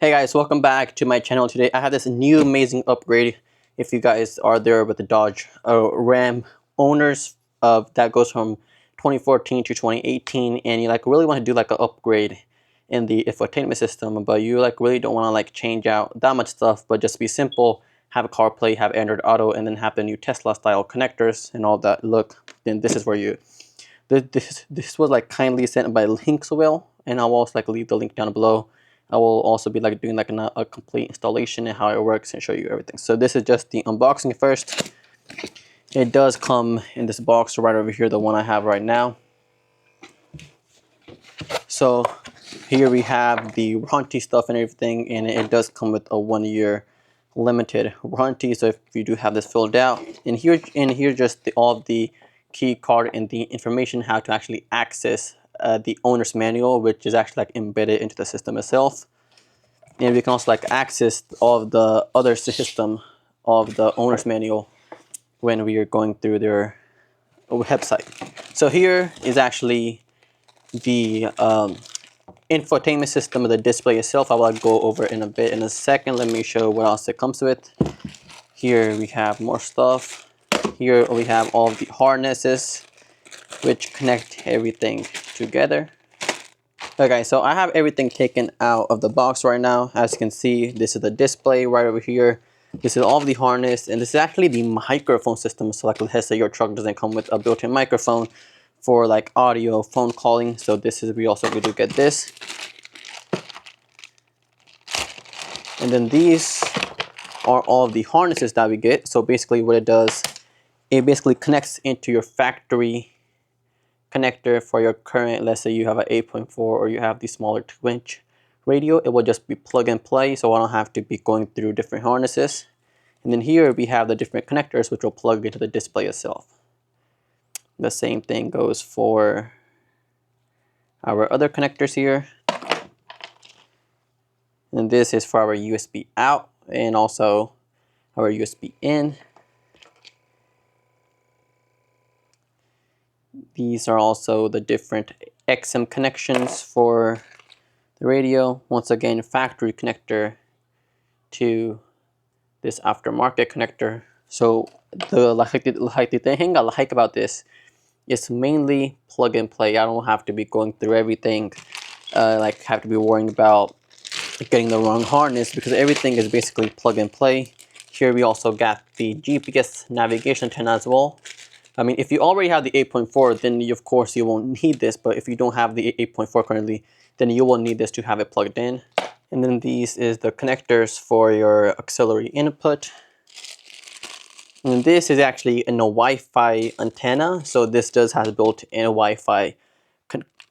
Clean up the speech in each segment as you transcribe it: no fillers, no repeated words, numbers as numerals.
Hey guys, welcome back to my channel. Today I have this new amazing upgrade. If you guys are there with the Dodge Ram owners, that goes from 2014 to 2018, and you really want to do an upgrade in the infotainment system, but you really don't want to change out that much stuff, but just be simple, have a CarPlay, have Android Auto, and then have the new Tesla style connectors and all that. Look, then this is where you this was kindly sent by Linkswell, and I'll also leave the link down below. I will also be doing a complete installation and how it works and show you everything. So this is just the unboxing first. It does come in this box right over here, the one I have right now. So here we have the warranty stuff and everything, and it does come with a 1-year limited warranty. So if you do have this filled out, and here just all of the key card and the information how to actually access the owner's manual, which is actually embedded into the system itself. And we can also access all of the other system of the owner's manual when we are going through their website. So here is actually the infotainment system of the display itself. I will go over it in a bit in a second. Let me show what else it comes with. Here we have more stuff. Here we have all of the harnesses which connect everything together. Okay, so I have everything taken out of the box right now. As you can see, this is the display right over here. This is all of the harness, and this is actually the microphone system. So let's say your truck doesn't come with a built-in microphone for audio phone calling. So this is, we also do get this. And then these are all of the harnesses that we get. So basically what it does, it basically connects into your factory connector for your current. Let's say you have an 8.4 or you have the smaller 2-inch radio. It will just be plug and play, so I don't have to be going through different harnesses. And then here we have the different connectors which will plug into the display itself. The same thing goes for our other connectors here. And this is for our USB out and also our USB in. These are also the different XM connections for the radio. Once again, factory connector to this aftermarket connector. So the thing I like about this is mainly plug and play. I don't have to be going through everything, have to be worrying about getting the wrong harness, because everything is basically plug and play. Here we also got the GPS navigation antenna as well. I mean, if you already have the 8.4, then of course you won't need this, but if you don't have the 8.4 currently, then you will need this to have it plugged in. And then these is the connectors for your auxiliary input. And this is actually a Wi-Fi antenna, so this does have built-in Wi-Fi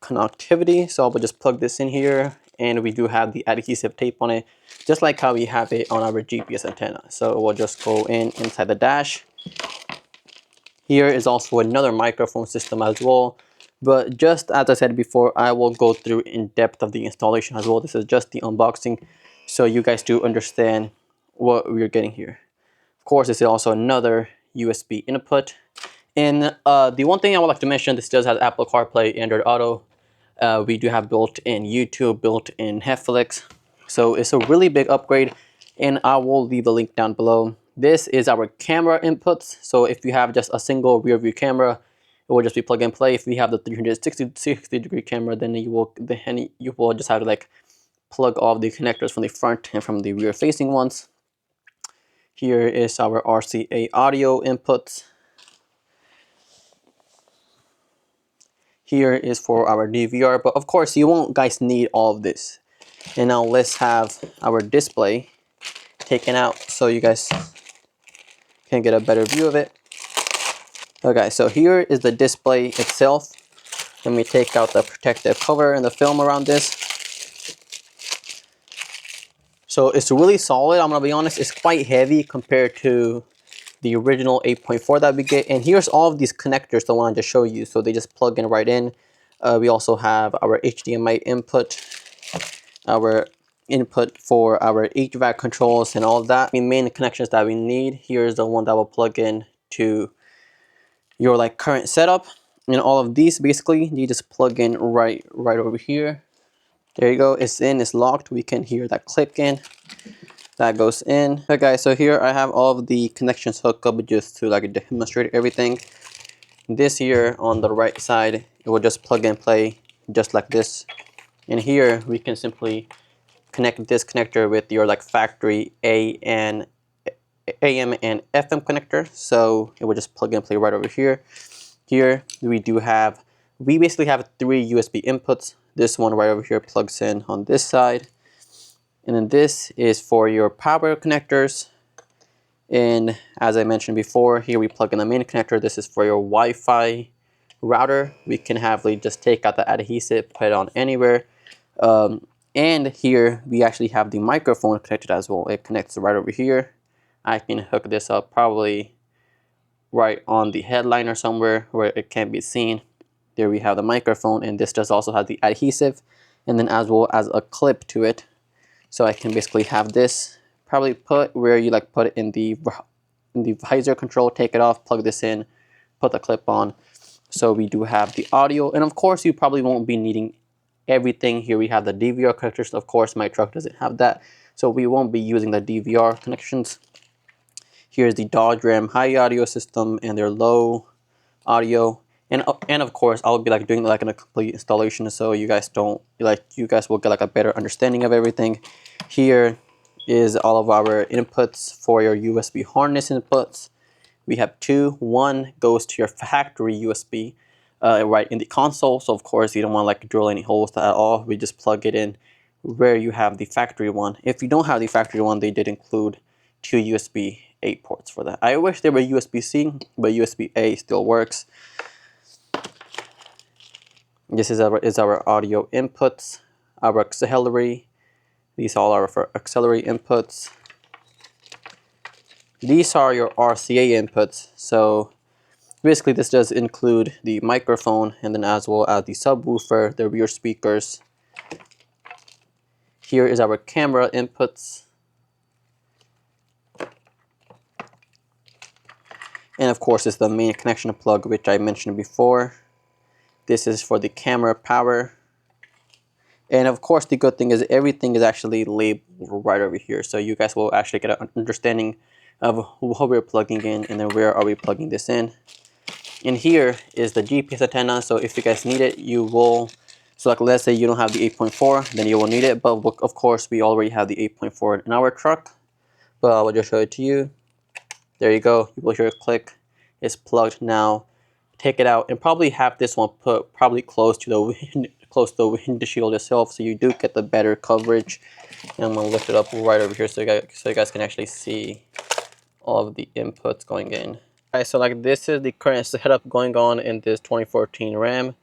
connectivity. So I will just plug this in here, and we do have the adhesive tape on it, just like how we have it on our GPS antenna. So we'll just go inside the dash. Here is also another microphone system as well, but just as I said before, I will go through in depth of the installation as well. This is just the unboxing, so you guys do understand what we're getting here. Of course, this is also another USB input. And the one thing I would like to mention, this does have Apple CarPlay, Android Auto. We do have built-in YouTube, built-in Netflix. So it's a really big upgrade, and I will leave the link down below. This is our camera inputs. So if you have just a single rear view camera, it will just be plug and play. If you have the 360-degree camera, then you will just have to plug all of the connectors from the front and from the rear facing ones. Here is our RCA audio inputs. Here is for our DVR, but of course you won't guys need all of this. And now let's have our display taken out so you guys can get a better view of it. Okay, so here is the display itself. Let me take out the protective cover and the film around this. So it's really solid. I'm gonna be honest, it's quite heavy compared to the original 8.4 that we get. And here's all of these connectors that I wanted to show you. So they just plug in right in. We also have our HDMI input, our input for our HVAC controls and all that. The main connections that we need. Here's the one that will plug in to your current setup. And all of these basically you just plug in right over here. There you go, it's in, it's locked. We can hear that click in. That goes in. Okay guys, so here I have all of the connections hooked up just to like demonstrate everything. This here on the right side, it will just plug and play just like this. And here we can simply connect this connector with your like factory AM and FM connector. So it will just plug and play right over here. Here we basically have 3 USB inputs. This one right over here plugs in on this side. And then this is for your power connectors. And as I mentioned before, here we plug in the main connector. This is for your Wi-Fi router. We can just take out the adhesive, put it on anywhere. And here we actually have the microphone connected as well. It connects right over here. I can hook this up probably right on the headline or somewhere where it can be seen. There we have the microphone, and this does also have the adhesive, and then as well as a clip to it. So I can basically have this probably put where you like put it in the visor control, take it off, plug this in, put the clip on. So we do have the audio, and of course you probably won't be needing everything. Here we have the DVR connectors. Of course my truck doesn't have that, so we won't be using the DVR connections. Here's the Dodge Ram high audio system and their low audio. And of course I'll be like doing like a complete installation, so you guys will get like a better understanding of everything. Here is all of our inputs for your USB harness inputs. We have 2. One goes to your factory USB right in the console, so of course you don't want to like drill any holes at all. We just plug it in where you have the factory one. If you don't have the factory one, they did include 2 USB-A ports for that. I wish they were USB-C, but USB-A still works. This is our audio inputs, our auxiliary. These all are for auxiliary inputs. These are your RCA inputs. So basically this does include the microphone, and then as well as the subwoofer, the rear speakers. Here is our camera inputs. And of course it's the main connection plug, which I mentioned before. This is for the camera power. And of course the good thing is everything is actually labeled right over here. So you guys will actually get an understanding of what we're plugging in and then where are we plugging this in. And here is the GPS antenna. So if you guys need it, you will, so like let's say you don't have the 8.4, then you will need it. But of course we already have the 8.4 in our truck. But I will just show it to you. There you go. You will hear a click. It's plugged now. Take it out and probably have this one put probably close to the windshield itself, so you do get the better coverage. And I'm gonna lift it up right over here so you guys can actually see all of the inputs going in. Alright, so like this is the current setup going on in this 2014 Ram.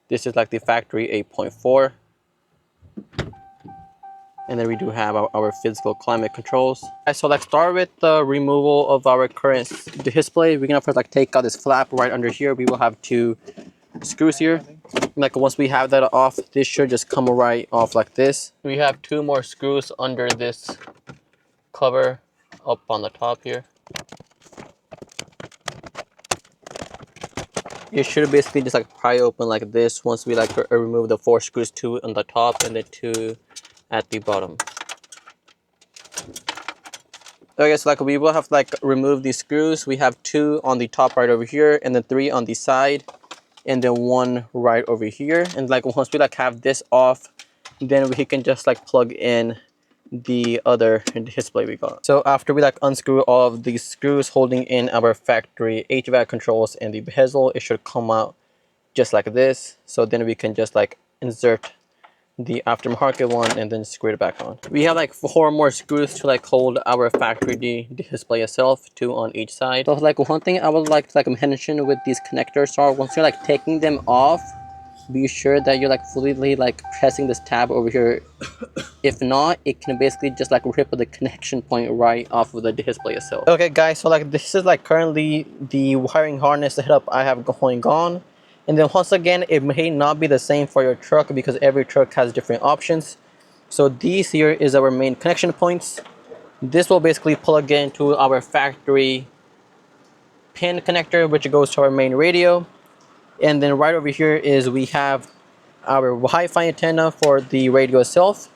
This is like the factory 8.4. And then we do have our physical climate controls. Alright, so let's start with the removal of our current display. We're gonna first like take out this flap right under here. We will have 2 screws here. Like once we have that off, this should just come right off like this. We have 2 more screws under this cover up on the top here. You should basically just like pry open like this once we like remove the 4 screws, 2 on the top and then 2 at the bottom. Okay, so like we will have to like remove these screws. We have 2 on the top right over here, and then 3 on the side, and then 1 right over here. And like once we like have this off, then we can just like plug in the other display we got. So after we like unscrew all of these screws holding in our factory HVAC controls and the bezel, it should come out just like this. So then we can just like insert the aftermarket one and then screw it back on. We have like 4 more screws to like hold our factory display itself, 2 on each side. So like one thing I would like to like mention with these connectors are once you're like taking them off, be sure that you're like fully like pressing this tab over here. If not, it can basically just like rip the connection point right off of the display itself. Okay guys, so like this is like currently the wiring harness setup I have going on. And then once again, it may not be the same for your truck because every truck has different options. So these here is our main connection points. This will basically plug into our factory pin connector, which goes to our main radio. And then right over here is we have our Wi-Fi antenna for the radio itself.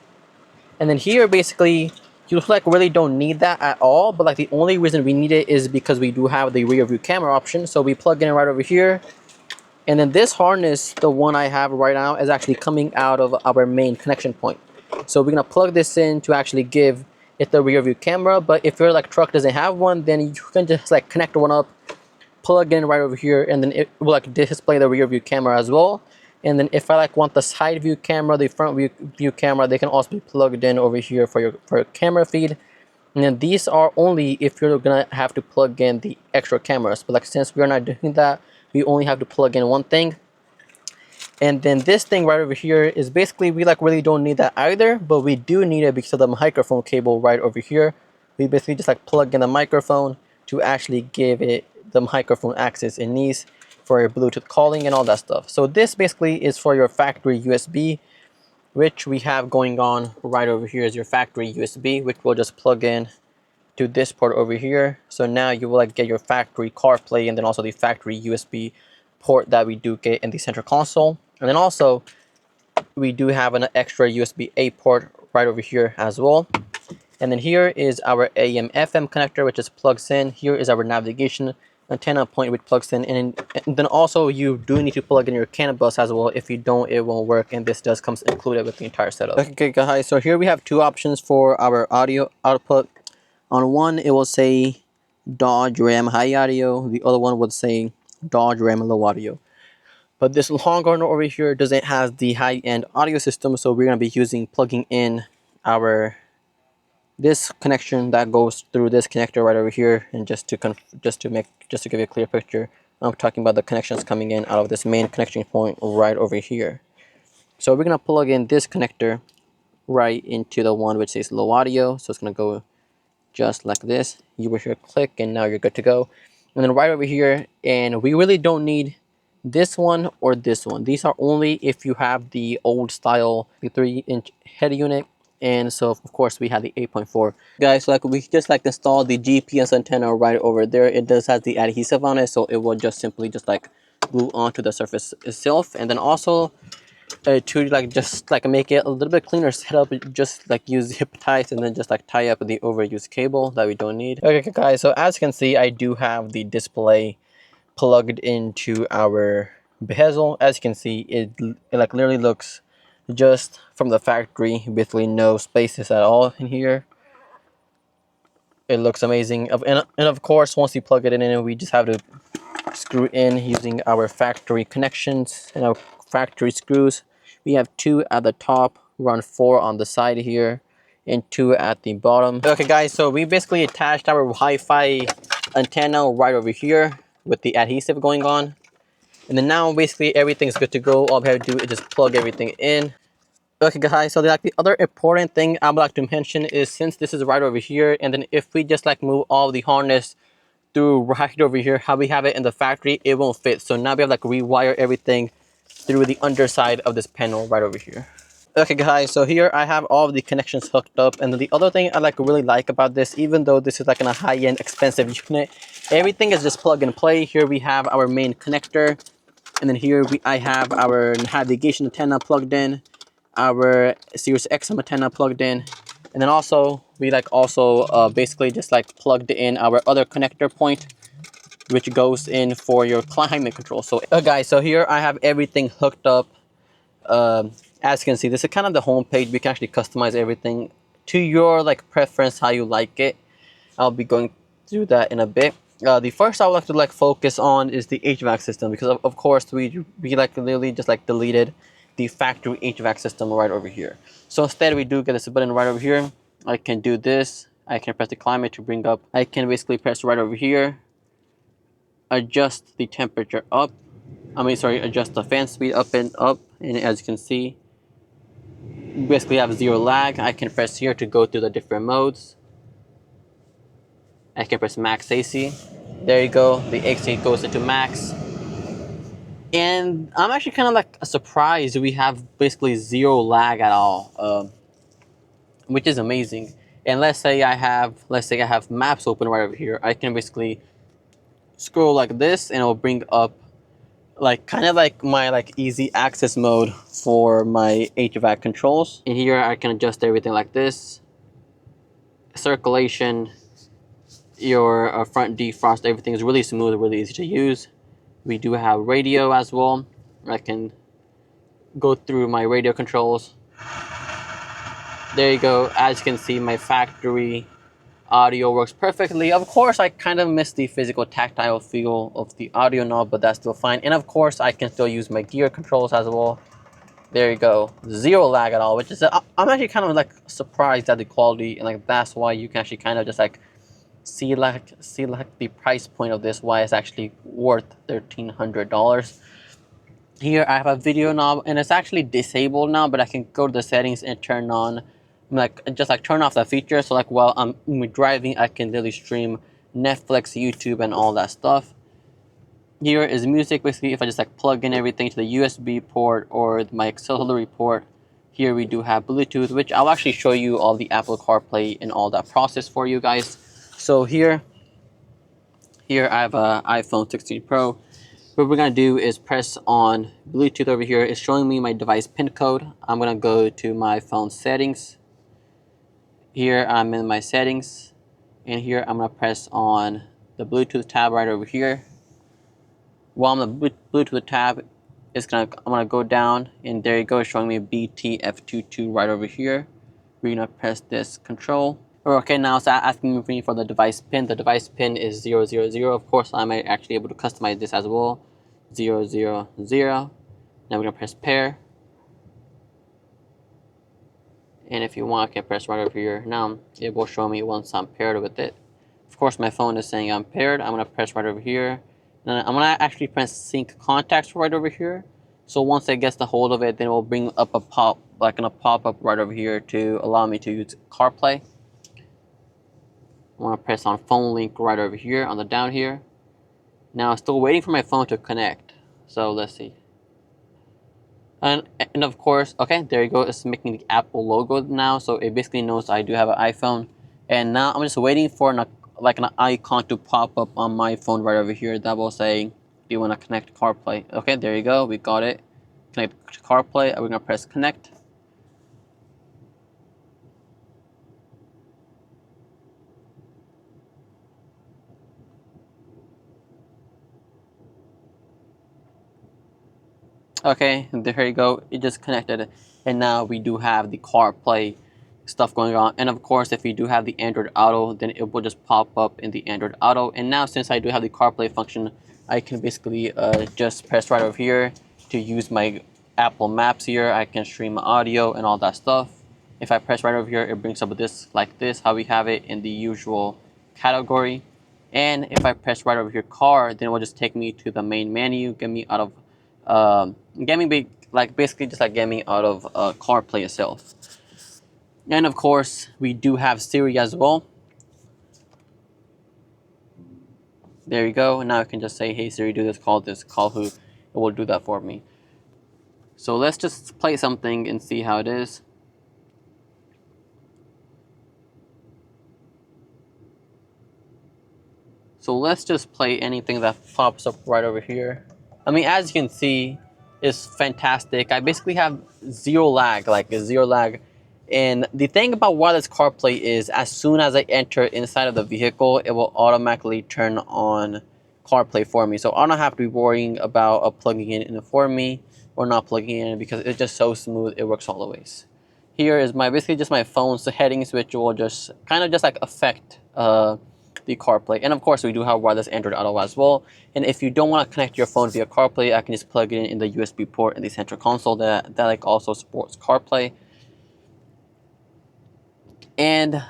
And then here, basically, you like really don't need that at all, but like the only reason we need it is because we do have the rear view camera option. So we plug in right over here. And then this harness, the one I have right now, is actually coming out of our main connection point. So we're gonna plug this in to actually give it the rear view camera. But if your like truck doesn't have one, then you can just like connect one up, plug in right over here, and then it will like display the rear view camera as well. And then if I like want the side view camera, the front view camera, they can also be plugged in over here for your camera feed. And then these are only if you're gonna have to plug in the extra cameras. But like since we're not doing that, we only have to plug in one thing. And then this thing right over here is basically, we like really don't need that either, but we do need it because of the microphone cable right over here. We basically just like plug in the microphone to actually give it the microphone access it needs for your Bluetooth calling and all that stuff. So this basically is for your factory USB, which we have going on right over here is your factory USB, which we'll just plug in to this port over here. So now you will like get your factory CarPlay and then also the factory USB port that we do get in the center console. And then also we do have an extra USB-A port right over here as well. And then here is our AM/FM connector, which just plugs in. Here is our navigation antenna point, which plugs in. And then also you do need to plug in your CAN bus as well. If you don't, it won't work. And this does comes included with the entire setup. Okay guys, so here we have two options for our audio output. On one, it will say Dodge Ram high audio. The other one would say Dodge Ram low audio. But this Longhorn over here doesn't have the high-end audio system, so we're gonna be plugging in this connection that goes through this connector right over here. And just to give you a clear picture, I'm talking about the connections coming in out of this main connection point right over here. So we're gonna plug in this connector right into the one which says low audio. So it's gonna go just like this. You will hear click, and now you're good to go. And then right over here, and we really don't need this one or this one. These are only if you have the old style, the 3-inch head unit. And so of course we have the 8.4. Guys, like we just like installed the GPS antenna right over there. It does have the adhesive on it, so it will just simply just like glue onto the surface itself. And then also to like just like make it a little bit cleaner setup, just like use zip ties and then just like tie up the overused cable that we don't need. Okay guys, so as you can see, I do have the display plugged into our bezel. As you can see, it like literally looks just from the factory, basically no spaces at all in here. It looks amazing. And of course, once you plug it in, we just have to screw in using our factory connections and our factory screws. We have 2 at the top, run 4 on the side here, and 2 at the bottom. Okay guys, so we basically attached our Wi-Fi antenna right over here with the adhesive going on. And then now basically everything's good to go. All we have to do is just plug everything in. Okay guys, so the other important thing I would like to mention is, since this is right over here, and then if we just like move all the harness through right over here, how we have it in the factory, it won't fit. So now we have like rewire everything through the underside of this panel right over here. Okay guys, so here I have all of the connections hooked up. And then the other thing I really like about this, even though this is like in a high-end expensive unit, everything is just plug and play. Here we have our main connector, and then here I have our navigation antenna plugged in, our Sirius XM antenna plugged in, and then also we basically just like plugged in our other connector point, which goes in for your climate control. So guys, so here I have everything hooked up. As you can see, this is kind of the home page. We can actually customize everything to your like preference, how you like it. I'll be going through that in a bit. The first I would like to like focus on is the HVAC system, because of course we like literally just like deleted the factory HVAC system right over here. So instead we do get this button right over here. I can do this. I can press the climate to bring up. I can basically press right over here, adjust the temperature up. Adjust the fan speed up. And as you can see, basically have 0 lag. I can press here to go through the different modes. I can press max AC. There you go. The AC goes into max. And I'm actually kind of like surprised we have basically 0 lag at all, which is amazing. And let's say I have maps open right over here. I can basically scroll like this, and it will bring up like kind of like my like easy access mode for my HVAC controls. And here I can adjust everything like this. Circulation, your front defrost, everything is really smooth, really easy to use. We do have radio as well. I can go through my radio controls. There you go. As you can see, my factory audio works perfectly. Of course, I kind of miss the physical tactile feel of the audio knob, but that's still fine. And of course, I can still use my gear controls as well. There you go. Zero lag at all, which is, I'm actually kind of like surprised at the quality, and like that's why you can actually kind of just like see the price point of this, why it's actually worth $1,300. Here I have a video knob, and it's actually disabled now, but I can go to the settings and turn on, like just like turn off the feature. So like while I'm driving, I can literally stream Netflix, YouTube, and all that stuff. Here is music. Basically, if I just like plug in everything to the USB port or my auxiliary port. Here we do have Bluetooth, which I'll actually show you all the Apple CarPlay and all that process for you guys. So here I have an iPhone 16 Pro. What we're gonna do is press on Bluetooth over here. It's showing me my device pin code. I'm gonna go to my phone settings. Here I'm in my settings, and here I'm gonna press on the Bluetooth tab right over here. While I'm on the Bluetooth tab, I'm gonna go down, and there you go, it's showing me BTF22 right over here. We're gonna press this control. Okay, now it's asking me for the device pin. The device pin is 000. Of course, I might actually able to customize this as well. 000. Now we're gonna press pair. And if you want, I can press right over here. Now it will show me once I'm paired with it. Of course, my phone is saying I'm paired. I'm gonna press right over here. And I'm gonna actually press sync contacts right over here. So once it gets the hold of it, then it will bring up a pop up right over here to allow me to use CarPlay. I'm gonna press on phone link right over here on the down here. Now I'm still waiting for my phone to connect. So let's see. And of course, okay, there you go. It's making the Apple logo now, so it basically knows I do have an iPhone. And now I'm just waiting for an icon to pop up on my phone right over here that will say, "Do you want to connect CarPlay?" Okay, there you go. We got it. Connect to CarPlay. We're gonna press connect. Okay, there you go. It just connected, and now we do have the CarPlay stuff going on. And of course, if you do have the Android Auto, then it will just pop up in the Android Auto. And now, since I do have the CarPlay function, I can basically just press right over here to use my Apple Maps. Here I can stream audio and all that stuff. If I press right over here, it brings up this like this, how we have it in the usual category. And if I press right over here, car, then it will just take me to the main menu, get me out of basically just like get me out of CarPlay itself. And of course, we do have Siri as well. There you go. Now I can just say, "Hey Siri, do this, call who," it will do that for me. So let's just play something and see how it is. So let's just play anything that pops up right over here. I mean, as you can see, it's fantastic. I basically have zero lag, like zero lag. And the thing about wireless CarPlay is, as soon as I enter inside of the vehicle, it will automatically turn on CarPlay for me. So I don't have to be worrying about plugging it in for me or not plugging it in, because it's just so smooth. It works all the ways. Here is basically just my phone's settings, which will just kind of just like affect the CarPlay. And of course, we do have wireless Android Auto as well. And if you don't want to connect your phone via CarPlay, I can just plug it in the USB port in the central console that like also supports CarPlay. And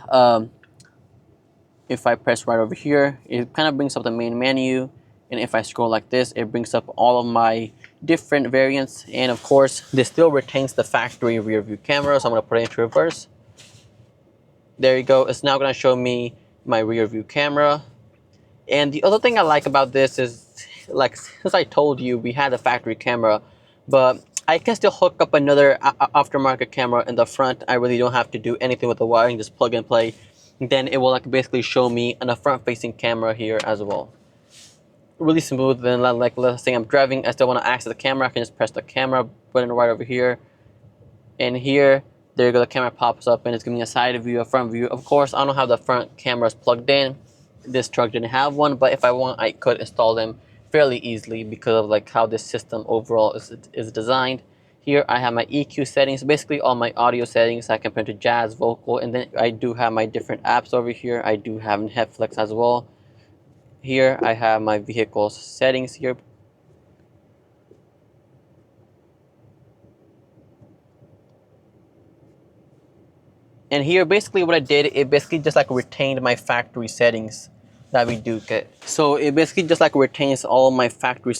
if I press right over here, it kind of brings up the main menu. And if I scroll like this, it brings up all of my different variants. And of course, this still retains the factory rear view camera. So I'm going to put it into reverse. There you go. It's now going to show me my rear view camera. And the other thing I like about this is, like, since I told you we had a factory camera, but I can still hook up another aftermarket camera in the front. I really don't have to do anything with the wiring, just plug and play. Then it will like basically show me on a front-facing camera here as well. really smooth. Then like let's say I'm driving, I still want to access the camera, I can just press the camera button right over here, and here there you go, the camera pops up and it's giving me a side view, a front view. Of course I don't have the front cameras plugged in, this truck didn't have one, but if I want I could install them fairly easily because of like how this system overall is designed. Here I have my EQ settings, basically all my audio settings. I can put into jazz, vocal, and then I do have my different apps over here. I do have Netflix as well. Here I have my vehicle settings here. And here basically what I did, it basically just like retained my factory settings that we do get. So it basically just like retains all my factory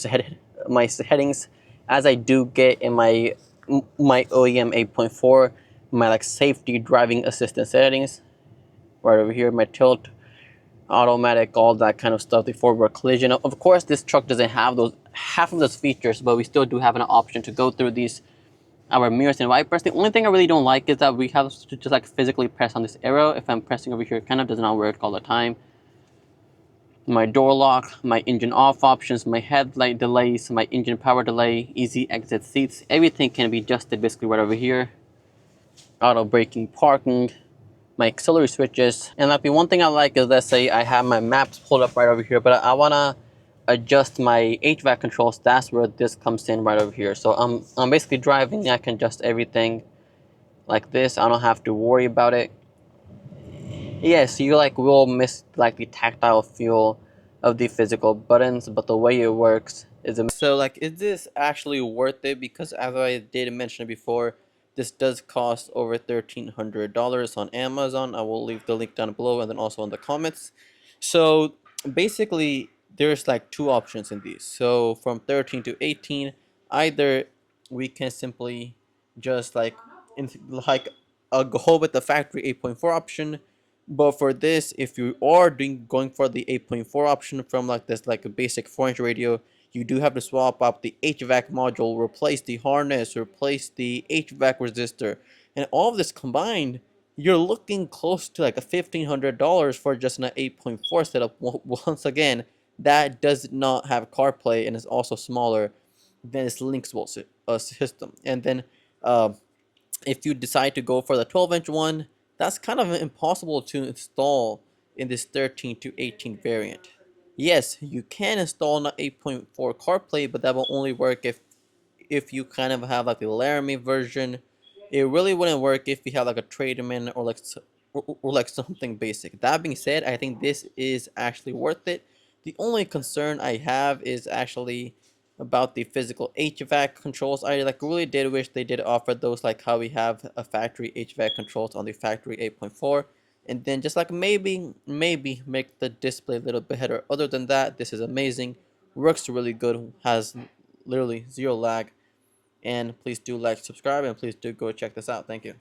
my settings as I do get in my OEM 8.4, my like safety driving assistance settings. Right over here, my tilt, automatic, all that kind of stuff, the forward collision. Of course this truck doesn't have those half of those features, but we still do have an option to go through these our mirrors and wipers. The only thing I really don't like is that we have to just like physically press on this arrow. If I'm pressing over here, it kind of does not work all the time. My door lock, my engine off options, my headlight delays, my engine power delay, easy exit seats, everything can be adjusted basically right over here. Auto braking, parking, my auxiliary switches. And like the one thing I like is, let's say I have my maps pulled up right over here, but I wanna adjust my HVAC controls. That's where this comes in right over here. So I'm basically driving, I can adjust everything like this. I don't have to worry about it. Yes, you like will miss like the tactile feel of the physical buttons, but the way it works is amazing. So like, is this actually worth it? Because as I did mention before, this does cost over $1,300 on Amazon. I will leave the link down below and then also in the comments. So basically there's like two options in these. So from 13 to 18, either we can simply just like like go with the factory 8.4 option. But for this, if you are going for the 8.4 option from like this like a basic 4-inch radio, you do have to swap out the HVAC module, replace the harness, replace the HVAC resistor, and all of this combined, you're looking close to like a $1,500 for just an 8.4 setup. Once again, that does not have CarPlay and is also smaller than its Linkswell system. And then if you decide to go for the 12-inch one, that's kind of impossible to install in this 13 to 18 variant. Yes, you can install an 8.4 CarPlay, but that will only work if you kind of have like the Laramie version. It really wouldn't work if you have like a trade-in or like or like something basic. That being said, I think this is actually worth it. The only concern I have is actually about the physical HVAC controls. I like really did wish they did offer those like how we have a factory HVAC controls on the factory 8.4, and then just like maybe make the display a little bit better. Other than that, this is amazing, works really good, has literally zero lag. And please do like, subscribe, and please do go check this out. Thank you.